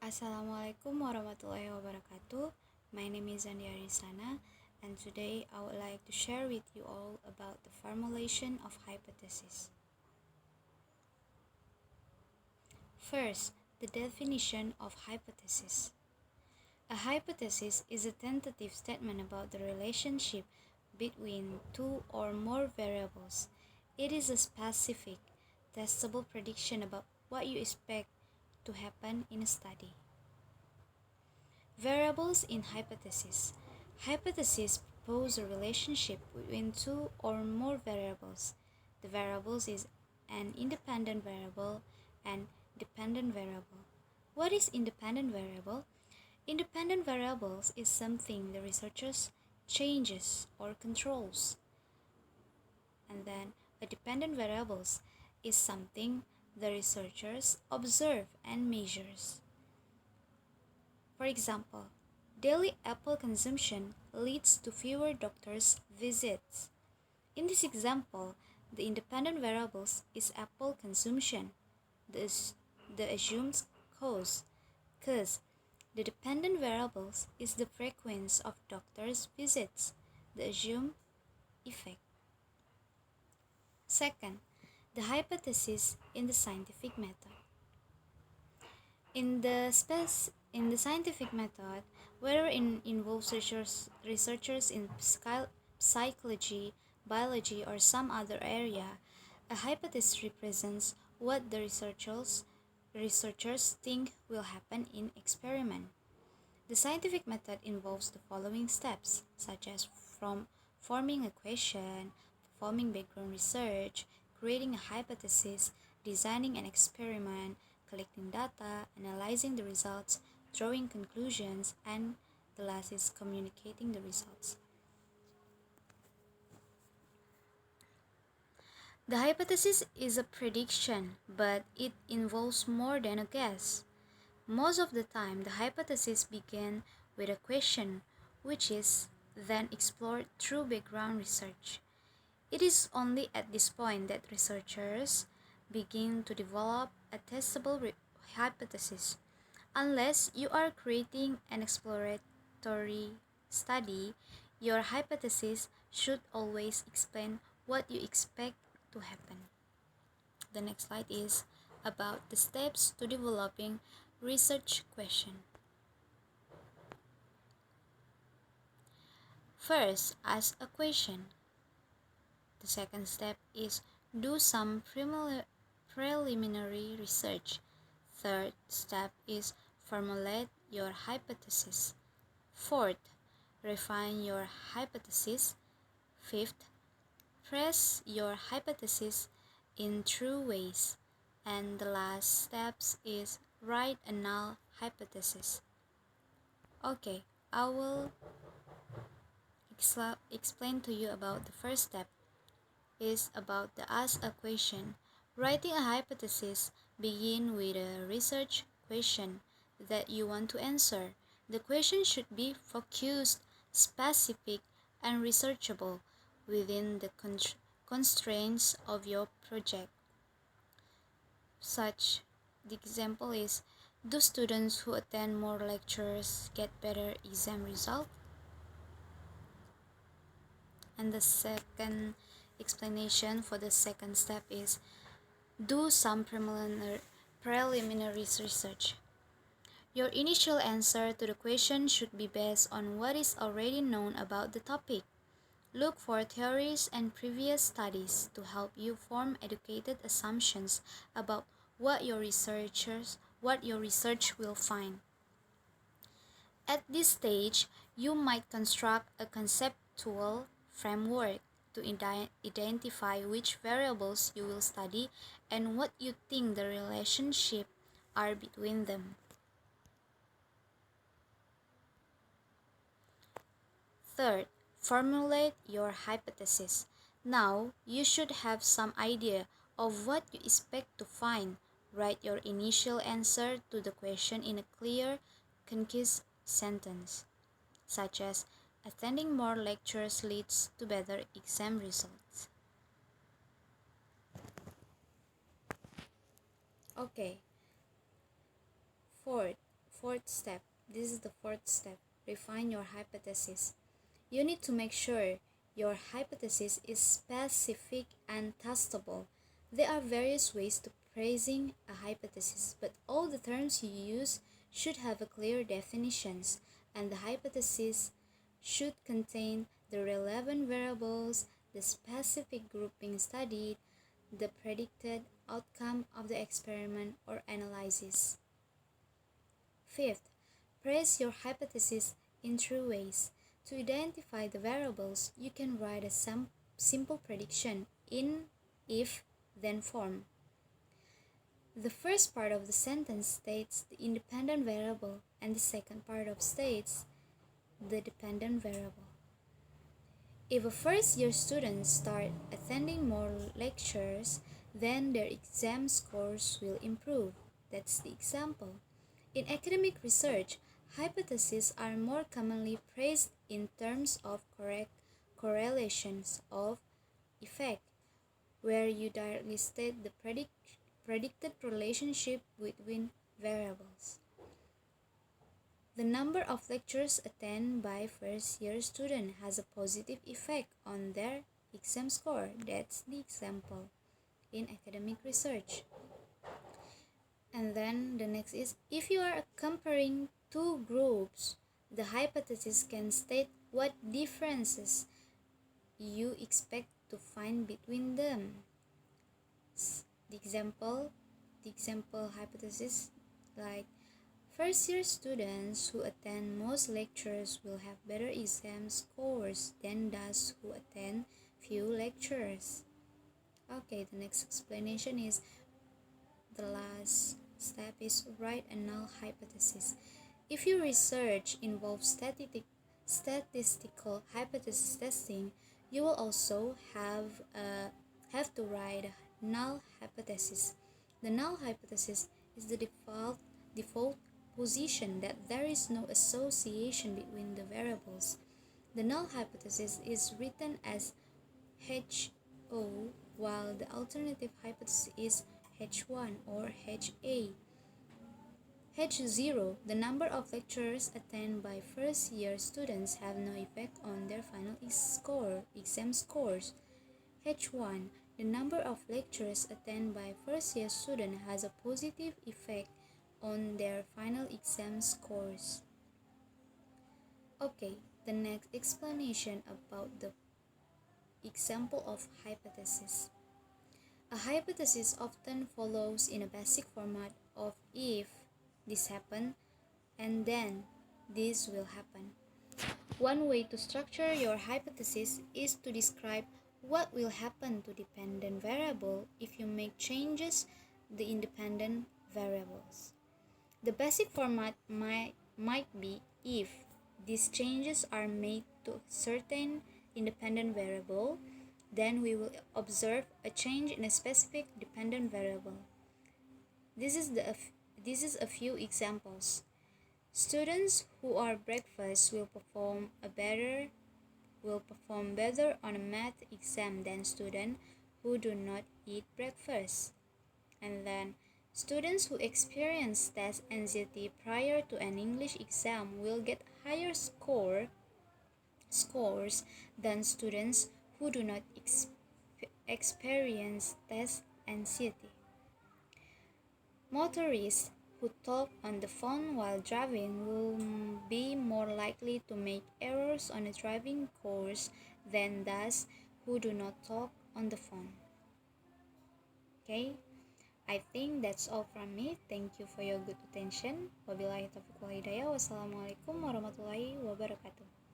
Assalamualaikum warahmatullahi wabarakatuh. My name is Andi Arisana, and today I would like to share with you all about the formulation of hypothesis. First, the definition of hypothesis. A hypothesis is a tentative statement about the relationship between two or more variables. It is a specific, testable prediction about what you expect to happen in a study. Variables in hypothesis. Hypotheses propose a relationship between two or more variables. The variables is an independent variable and dependent variable. What is independent variable? Independent variables is something the researchers changes or controls. And then a dependent variables is something the researchers observe and measures. For example, daily apple consumption leads to fewer doctor's visits. In this example, the independent variables is apple consumption, the assumed cause, cause the dependent variables is the frequency of doctor's visits, the assumed effect. Second, the hypothesis in the scientific method. In the scientific method, whether it involves researchers in psychology, biology, or some other area, a hypothesis represents what the researchers think will happen in experiment. The scientific method involves the following steps, such as from forming a question, performing background research, creating a hypothesis, designing an experiment, collecting data, analyzing the results, drawing conclusions, and the last is communicating the results. The hypothesis is a prediction, but it involves more than a guess. Most of the time, the hypothesis begins with a question, which is then explored through background research. It is only at this point that researchers begin to develop a testable hypothesis. Unless you are creating an exploratory study, your hypothesis should always explain what you expect to happen. The next slide is about the steps to developing research question. First, ask a question. The second step is do some preliminary research. Third step is formulate your hypothesis. Fourth, refine your hypothesis. Fifth, press your hypothesis in true ways. And the last steps is write a null hypothesis. Okay, I will explain to you about the first step is about the ask a question. Writing a hypothesis begin with a research question that you want to answer. The question should be focused, specific, and researchable within the constraints of your project. Such the example is, do students who attend more lectures get better exam result? And the second explanation for the second step is do some preliminary research. Your initial answer to the question should be based on what is already known about the topic. Look for theories and previous studies to help you form educated assumptions about what your research will find. At this stage, you might construct a conceptual framework to identify which variables you will study and what you think the relationship are between them. Third, formulate your hypothesis. Now, you should have some idea of what you expect to find. Write your initial answer to the question in a clear, concise sentence, such as attending more lectures leads to better exam results. Okay. Fourth fourth step. This is the fourth step. Refine your hypothesis. You need to make sure your hypothesis is specific and testable. There are various ways to phrasing a hypothesis, but all the terms you use should have a clear definitions, and the hypothesis should contain the relevant variables, the specific grouping studied, the predicted outcome of the experiment or analysis. Fifth, phrase your hypothesis in three ways. To identify the variables, you can write a simple prediction in if-then form. The first part of the sentence states the independent variable, and the second part of states the dependent variable. If a first-year student start attending more lectures, then their exam scores will improve. That's the example. In academic research, hypotheses are more commonly phrased in terms of correct correlations of effect, where you directly state the predicted relationship between variables. The number of lectures attended by first-year students has a positive effect on their exam score. That's the example in academic research. And then the next is, if you are comparing two groups, the hypothesis can state what differences you expect to find between them. The example hypothesis, like first-year students who attend most lectures will have better exam scores than those who attend few lectures. Okay, the next explanation is, the last step is write a null hypothesis. If your research involves statistical hypothesis testing, you will also have to write a null hypothesis. The null hypothesis is the default position that there is no association between the variables. The null hypothesis is written as HO, while the alternative hypothesis is H1 or HA. H0, the number of lectures attended by first-year students have no effect on their final exam scores. H1, the number of lectures attended by first-year students has a positive effect on their final exam scores. Okay, the next explanation about the example of hypothesis. A hypothesis often follows in a basic format of if this happened and then this will happen. One way to structure your hypothesis is to describe what will happen to dependent variable if you make changes the independent variables. The basic format might be if these changes are made to certain independent variable, then we will observe a change in a specific dependent variable. This is a few examples. Students who are breakfast will perform better on a math exam than students who do not eat breakfast. And then students who experience test anxiety prior to an English exam will get higher scores than students who do not experience test anxiety. Motorists who talk on the phone while driving will be more likely to make errors on a driving course than those who do not talk on the phone. Okay, I think that's all from me. Thank you for your good attention. Wabillahi taufiq wal hidayah. Wassalamualaikum warahmatullahi wabarakatuh.